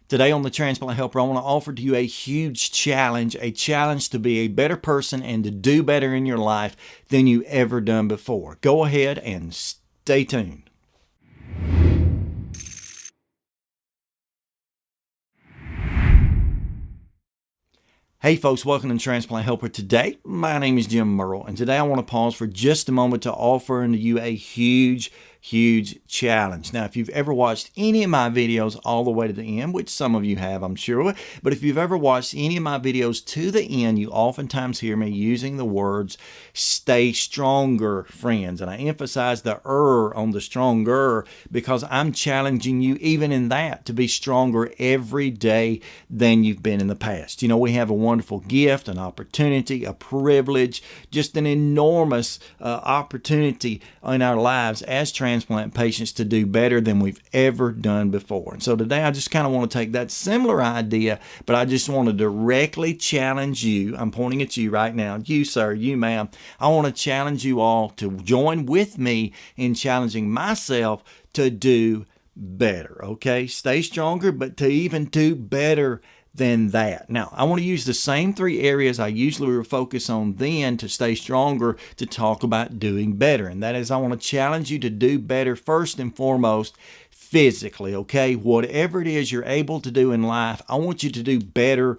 Today on the Transplant Helper, I want to offer to you a huge challenge, a challenge to be a better person and to do better in your life than you ever done before. Go ahead and stay tuned. Hey folks, welcome to Transplant Helper. Today, my name is Jim Merle, and today I want to pause for just a moment to offer unto you a huge challenge. Now, if you've ever watched any of my videos all the way to the end, which some of you have, I'm sure, but if you've ever watched any of my videos to the end, you oftentimes hear me using the words, stay stronger, friends. And I emphasize the on the stronger because I'm challenging you even in that to be stronger every day than you've been in the past. You know, we have a wonderful gift, an opportunity, a privilege, just an enormous opportunity in our lives as transplant patients to do better than we've ever done before. And so today I just kind of want to take that similar idea, but I just want to directly challenge you. I'm pointing at you right now. You, sir, you, ma'am. I want to challenge you all to join with me in challenging myself to do better, okay? Stay stronger, but to even do better than that. Now, I want to use the same three areas I usually will focus on then to stay stronger to talk about doing better. And that is, I want to challenge you to do better first and foremost physically, okay? Whatever it is you're able to do in life, I want you to do better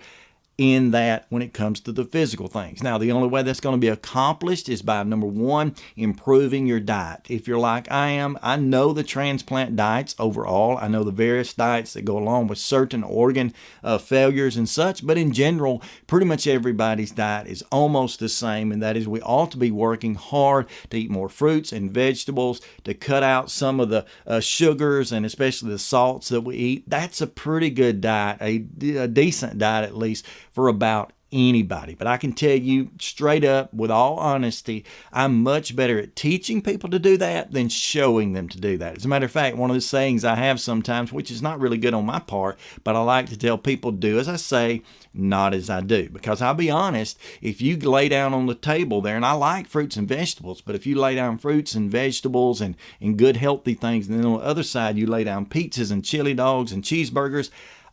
in that when it comes to the physical things. Now, the only way that's going to be accomplished is by, number one, improving your diet. If you're like I am, I know the transplant diets overall. I know the various diets that go along with certain organ failures and such, but in general, pretty much everybody's diet is almost the same, and that is we ought to be working hard to eat more fruits and vegetables, to cut out some of the sugars and especially the salts that we eat. That's a pretty good diet, a decent diet at least, for about anybody. But I can tell you straight up, with all honesty, I'm much better at teaching people to do that than showing them to do that. As a matter of fact, one of the sayings I have sometimes, which is not really good on my part, but I like to tell people, do as I say, not as I do. Because I'll be honest, if you lay down on the table there, and I like fruits and vegetables, but if you lay down fruits and vegetables and good healthy things, and then on the other side you lay down pizzas and chili dogs and cheeseburgers,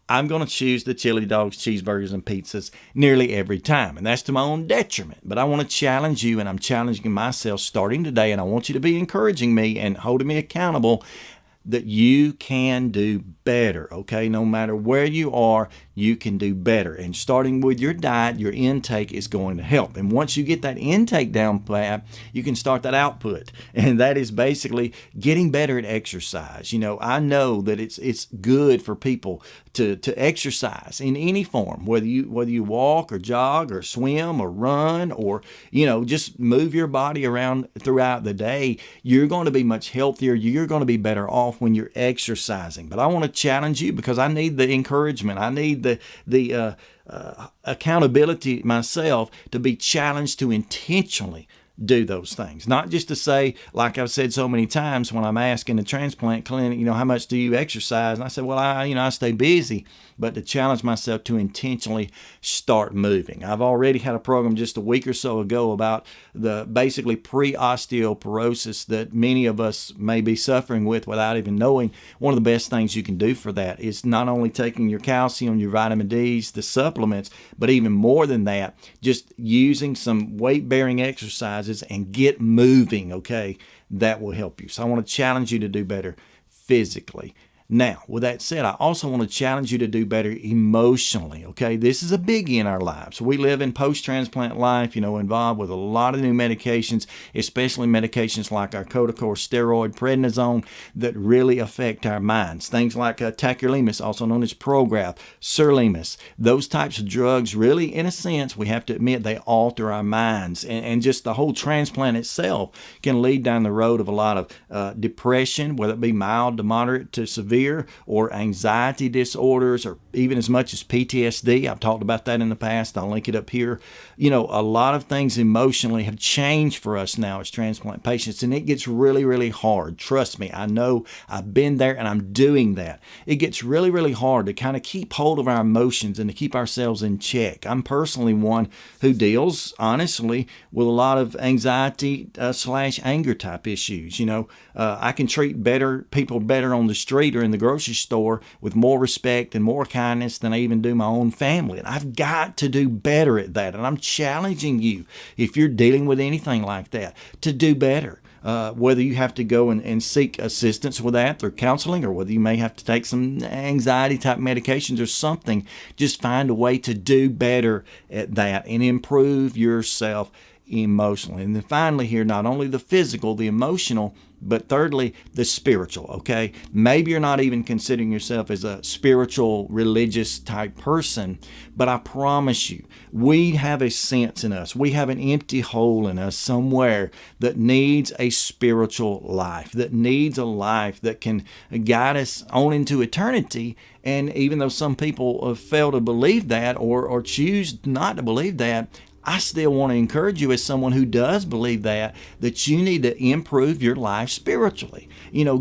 I'm going to choose the chili dogs, cheeseburgers, and pizzas nearly every time. And that's to my own detriment. But I want to challenge you, and I'm challenging myself starting today, and I want you to be encouraging me and holding me accountable that you can do better, okay? No matter where you are, you can do better. And starting with your diet, your intake is going to help. And once you get that intake down pat, you can start that output. And that is basically getting better at exercise. You know, I know that it's good for people to exercise in any form, whether you walk or jog or swim or run or, you know, just move your body around throughout the day. You're going to be much healthier. You're going to be better off when you're exercising. But I want to challenge you because I need the encouragement. I need the accountability myself to be challenged to intentionally do those things. Not just to say, like I've said so many times when I'm asking the transplant clinic, you know, how much do you exercise? And I said, well, I stay busy, but to challenge myself to intentionally start moving. I've already had a program just a week or so ago about the basically pre-osteoporosis that many of us may be suffering with without even knowing. One of the best things you can do for that is not only taking your calcium, your vitamin D's, the supplements, but even more than that, just using some weight-bearing exercises and get moving, okay? That will help you. So I want to challenge you to do better physically. Now, with that said, I also want to challenge you to do better emotionally, okay? This is a biggie in our lives. We live in post-transplant life, you know, involved with a lot of new medications, especially medications like our corticosteroid, prednisone, that really affect our minds. Things like tacrolimus, also known as Prograf, sirolimus. Those types of drugs really, in a sense, we have to admit, they alter our minds. And just the whole transplant itself can lead down the road of a lot of depression, whether it be mild to moderate to severe, or anxiety disorders, or even as much as PTSD. I've talked about that in the past. I'll link it up here. You know, a lot of things emotionally have changed for us now as transplant patients, and it gets really hard. Trust me, I know. I've been there, and I'm doing that. It gets really hard to kind of keep hold of our emotions and to keep ourselves in check. I'm personally one who deals, honestly, with a lot of anxiety / anger type issues. You know, I can treat people better on the street or in the grocery store with more respect and more kindness than I even do my own family. And I've got to do better at that. And I'm challenging you, if you're dealing with anything like that, to do better. Whether you have to go and seek assistance with that through counseling, or whether you may have to take some anxiety type medications or something, just find a way to do better at that and improve yourself emotionally. And then finally here, not only the physical, the emotional, but thirdly, the spiritual, okay? Maybe you're not even considering yourself as a spiritual, religious type person, but I promise you, we have a sense in us. We have an empty hole in us somewhere that needs a spiritual life, that needs a life that can guide us on into eternity. And even though some people fail to believe that or choose not to believe that, I still want to encourage you, as someone who does believe that you need to improve your life spiritually.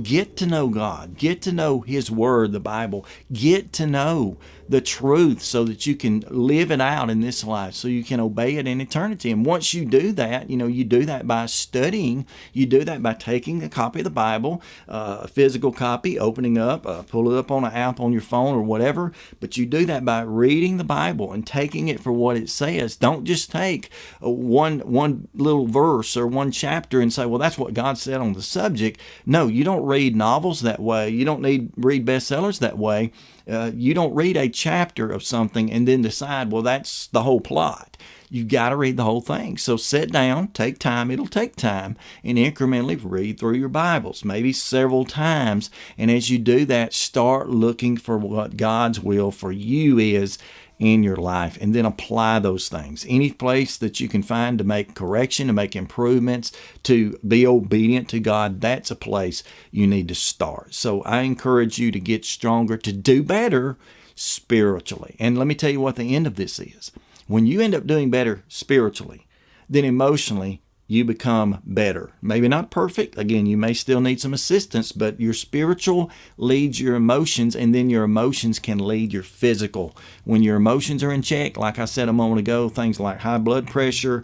Get to know God, get to know His Word, the Bible, get to know the truth so that you can live it out in this life, so you can obey it in eternity. And once you do that, you do that by studying. You do that by taking a copy of the Bible, a physical copy, opening up, pull it up on an app on your phone or whatever. But you do that by reading the Bible and taking it for what it says. Don't just take one little verse or one chapter and say, well, that's what God said on the subject. No, you don't read novels that way. You don't read bestsellers that way. You don't read a chapter of something and then decide, well, that's the whole plot. You've got to read the whole thing. So sit down, take time. It'll take time, and incrementally read through your Bibles, maybe several times. And as you do that, start looking for what God's will for you is in your life, and then apply those things. Any place that you can find to make correction, to make improvements, to be obedient to God, that's a place you need to start. So I encourage you to get stronger, to do better spiritually. And let me tell you what the end of this is. When you end up doing better spiritually, then emotionally, you become better. Maybe not perfect. Again, you may still need some assistance, but your spiritual leads your emotions, and then your emotions can lead your physical. When your emotions are in check, like I said a moment ago, things like high blood pressure,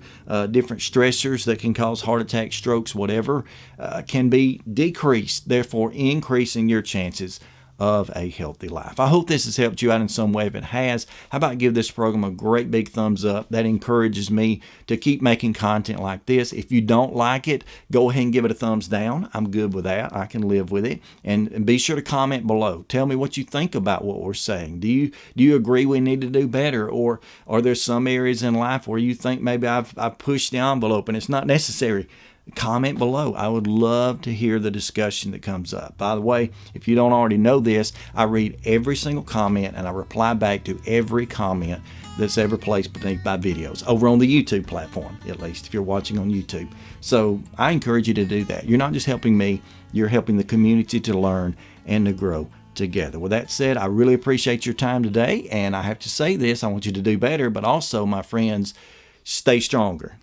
different stressors that can cause heart attacks, strokes, whatever, can be decreased, therefore increasing your chances of a healthy life. I hope this has helped you out in some way. If it has, how about give this program a great big thumbs up? That encourages me to keep making content like this. If you don't like it, go ahead and give it a thumbs down. I'm good with that. I can live with it. And be sure to comment below. Tell me what you think about what we're saying. Do you agree we need to do better? Or are there some areas in life where you think maybe I've pushed the envelope and it's not necessary? Comment below. I would love to hear the discussion that comes up. By the way, if you don't already know this, I read every single comment and I reply back to every comment that's ever placed beneath my videos, over on the YouTube platform, at least if you're watching on YouTube. So I encourage you to do that. You're not just helping me, you're helping the community to learn and to grow together. With that said, I really appreciate your time today, and I have to say this, I want you to do better, but also, my friends, stay stronger.